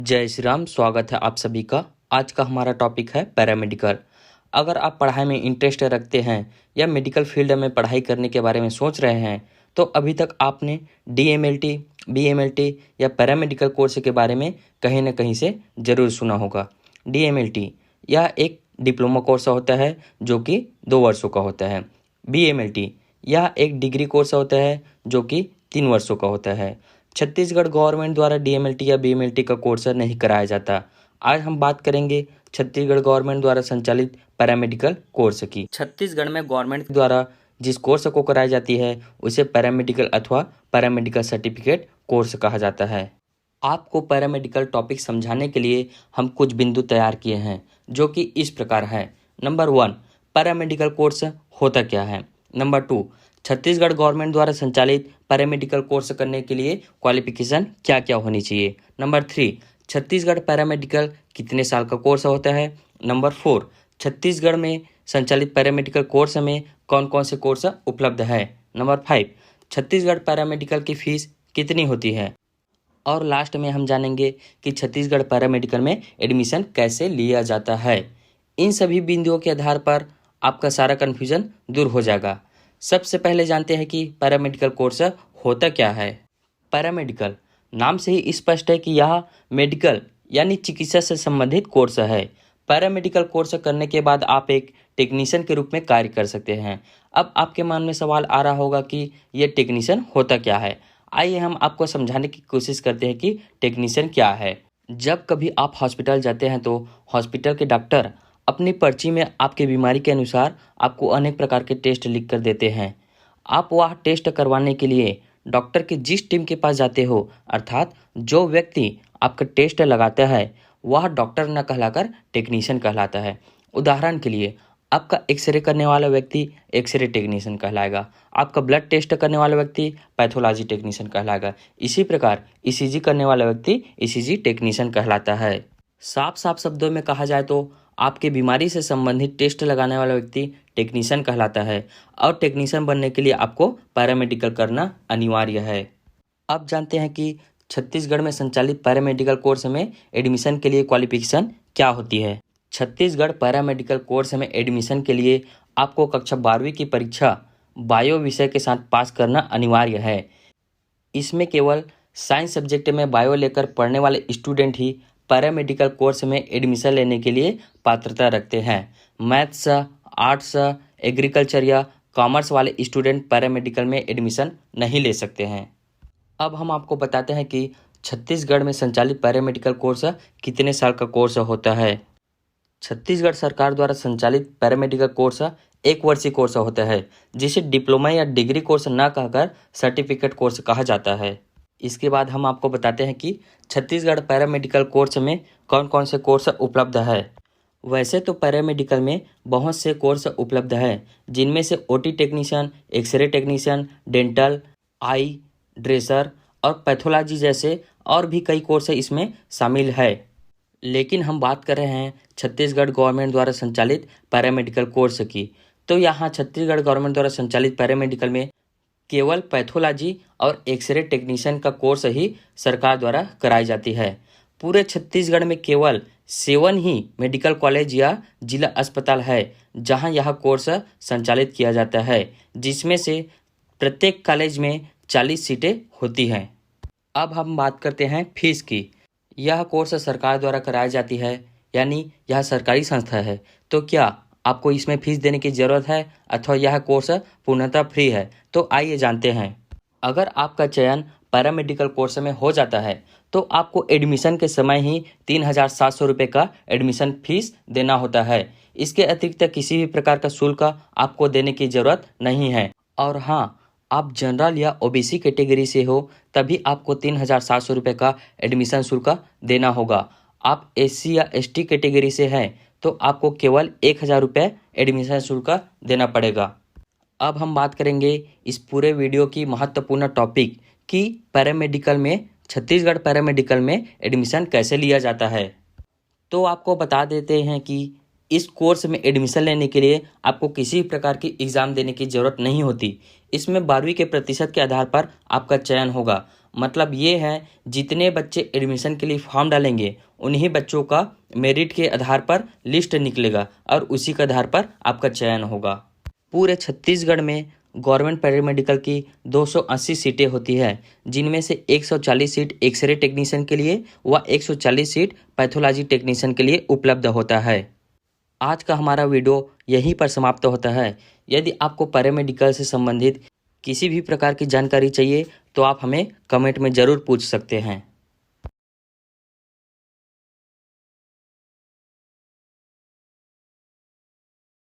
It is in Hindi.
जय श्री राम। स्वागत है आप सभी का। आज का हमारा टॉपिक है पैरामेडिकल। अगर आप पढ़ाई में इंटरेस्ट रखते हैं या मेडिकल फील्ड में पढ़ाई करने के बारे में सोच रहे हैं तो अभी तक आपने डीएमएलटी, बीएमएलटी या पैरामेडिकल कोर्स के बारे में कहीं ना कहीं से ज़रूर सुना होगा। डीएमएलटी यह एक डिप्लोमा कोर्स होता है जो कि 2 वर्षों का होता है। बीएमएलटी यह एक डिग्री कोर्स होता है जो कि 3 वर्षों का होता है। छत्तीसगढ़ गवर्नमेंट द्वारा डीएमएलटी या बीएमएलटी का कोर्स नहीं कराया जाता। आज हम बात करेंगे छत्तीसगढ़ गवर्नमेंट द्वारा संचालित पैरामेडिकल कोर्स की। छत्तीसगढ़ में गवर्नमेंट द्वारा जिस कोर्स को कराई जाती है उसे पैरामेडिकल अथवा पैरामेडिकल सर्टिफिकेट कोर्स कहा जाता है। आपको पैरामेडिकल टॉपिक समझाने के लिए हम कुछ बिंदु तैयार किए हैं जो कि इस प्रकार है। नंबर 1, पैरामेडिकल कोर्स होता क्या है। नंबर 2, छत्तीसगढ़ गवर्नमेंट द्वारा संचालित पैरामेडिकल कोर्स करने के लिए क्वालिफिकेशन क्या क्या होनी चाहिए। नंबर 3, छत्तीसगढ़ पैरामेडिकल कितने साल का कोर्स होता है। नंबर 4, छत्तीसगढ़ में संचालित पैरामेडिकल कोर्स में कौन कौन से कोर्स उपलब्ध है। नंबर 5, छत्तीसगढ़ पैरामेडिकल की फीस कितनी होती है। और लास्ट में हम जानेंगे कि छत्तीसगढ़ पैरामेडिकल में एडमिशन कैसे लिया जाता है। इन सभी बिंदुओं के आधार पर आपका सारा कन्फ्यूजन दूर हो जाएगा। सबसे पहले जानते हैं कि पैरामेडिकल कोर्स होता क्या है। पैरामेडिकल नाम से ही स्पष्ट है कि यह मेडिकल यानी चिकित्सा से संबंधित कोर्स है। पैरामेडिकल कोर्स करने के बाद आप एक टेक्नीशियन के रूप में कार्य कर सकते हैं। अब आपके मन में सवाल आ रहा होगा कि यह टेक्नीशियन होता क्या है। आइए हम आपको समझाने की कोशिश करते हैं कि टेक्नीशियन क्या है। जब कभी आप हॉस्पिटल जाते हैं तो हॉस्पिटल के डॉक्टर अपनी पर्ची में आपकी बीमारी के अनुसार आपको अनेक प्रकार के टेस्ट लिख कर देते हैं। आप वह टेस्ट करवाने के लिए डॉक्टर के जिस टीम के पास जाते हो, अर्थात जो व्यक्ति आपका टेस्ट लगाता है वह डॉक्टर न कहलाकर टेक्नीशियन कहलाता है। उदाहरण के लिए आपका एक्सरे करने वाला व्यक्ति एक्सरे टेक्नीशियन कहलाएगा, आपका ब्लड टेस्ट करने वाला व्यक्ति पैथोलॉजी टेक्नीशियन कहलाएगा। इसी प्रकार ईसीजी करने वाला व्यक्ति ईसीजी टेक्नीशियन कहलाता है। साफ साफ शब्दों में कहा जाए तो आपके बीमारी से संबंधित टेस्ट लगाने वाला व्यक्ति टेक्नीशियन कहलाता है और टेक्नीशियन बनने के लिए आपको पैरामेडिकल करना अनिवार्य है। अब जानते हैं कि छत्तीसगढ़ में संचालित पैरामेडिकल कोर्स में एडमिशन के लिए क्वालिफिकेशन क्या होती है। छत्तीसगढ़ पैरामेडिकल कोर्स में एडमिशन के लिए आपको कक्षा 12वीं की परीक्षा बायो विषय के साथ पास करना अनिवार्य है। इसमें केवल साइंस सब्जेक्ट में बायो लेकर पढ़ने वाले स्टूडेंट ही पैरामेडिकल कोर्स में एडमिशन लेने के लिए पात्रता रखते हैं। मैथ्स, आर्ट्स, एग्रीकल्चर या कॉमर्स वाले स्टूडेंट पैरामेडिकल में एडमिशन नहीं ले सकते हैं। अब हम आपको बताते हैं कि छत्तीसगढ़ में संचालित पैरामेडिकल कोर्स कितने साल का कोर्स होता है। छत्तीसगढ़ सरकार द्वारा संचालित पैरामेडिकल कोर्स 1 वर्षीय कोर्स होता है जिसे डिप्लोमा या डिग्री कोर्स न कहकर सर्टिफिकेट कोर्स कहा जाता है। इसके बाद हम आपको बताते हैं कि छत्तीसगढ़ पैरामेडिकल कोर्स में कौन कौन से कोर्स उपलब्ध है। वैसे तो पैरामेडिकल में बहुत से कोर्स उपलब्ध हैं जिनमें से OT technician, X ray technician, dental, eye dresser और पैथोलॉजी जैसे और भी कई कोर्स इसमें शामिल है। लेकिन हम बात कर रहे हैं छत्तीसगढ़ गवर्नमेंट द्वारा संचालित पैरामेडिकल कोर्स की। तो यहाँ छत्तीसगढ़ गवर्नमेंट द्वारा संचालित पैरामेडिकल में केवल पैथोलॉजी और एक्सरे टेक्नीशियन का कोर्स ही सरकार द्वारा कराई जाती है। पूरे छत्तीसगढ़ में केवल 7 ही मेडिकल कॉलेज या जिला अस्पताल है जहां यह कोर्स संचालित किया जाता है, जिसमें से प्रत्येक कॉलेज में 40 सीटें होती हैं। अब हम बात करते हैं फीस की। यह कोर्स सरकार द्वारा कराई जाती है, यानी यह सरकारी संस्था है। तो क्या आपको इसमें फीस देने की ज़रूरत है अथवा यह कोर्स पूर्णतः फ्री है? तो आइए जानते हैं। अगर आपका चयन पैरामेडिकल कोर्स में हो जाता है तो आपको एडमिशन के समय ही 3,700 रुपये का एडमिशन फीस देना होता है। इसके अतिरिक्त किसी भी प्रकार का शुल्क आपको देने की ज़रूरत नहीं है। और हाँ, आप जनरल या ओबीसी कैटेगरी से हो तभी आपको 3,700 रुपये का एडमिशन शुल्क देना होगा। आप एससी या एसटी कैटेगरी से हैं तो आपको केवल 1,000 रुपये एडमिशन शुल्क देना पड़ेगा। अब हम बात करेंगे इस पूरे वीडियो की महत्वपूर्ण टॉपिक कि पैरामेडिकल में छत्तीसगढ़ पैरामेडिकल में एडमिशन कैसे लिया जाता है। तो आपको बता देते हैं कि इस कोर्स में एडमिशन लेने के लिए आपको किसी प्रकार की एग्ज़ाम देने की ज़रूरत नहीं होती। इसमें 12वीं के प्रतिशत के आधार पर आपका चयन होगा मतलब ये है जितने बच्चे एडमिशन के लिए फॉर्म डालेंगे उन्हीं बच्चों का मेरिट के आधार पर लिस्ट निकलेगा और उसी के आधार पर आपका चयन होगा। पूरे छत्तीसगढ़ में गवर्नमेंट पैरामेडिकल की 280 सीटें होती है, जिनमें से 140 सीट एक्सरे टेक्नीशियन के लिए व 140 सीट पैथोलॉजी टेक्नीशियन के लिए उपलब्ध होता है। आज का हमारा वीडियो यहीं पर समाप्त होता है। यदि आपको पैरामेडिकल से संबंधित किसी भी प्रकार की जानकारी चाहिए तो आप हमें कमेंट में ज़रूर पूछ सकते हैं।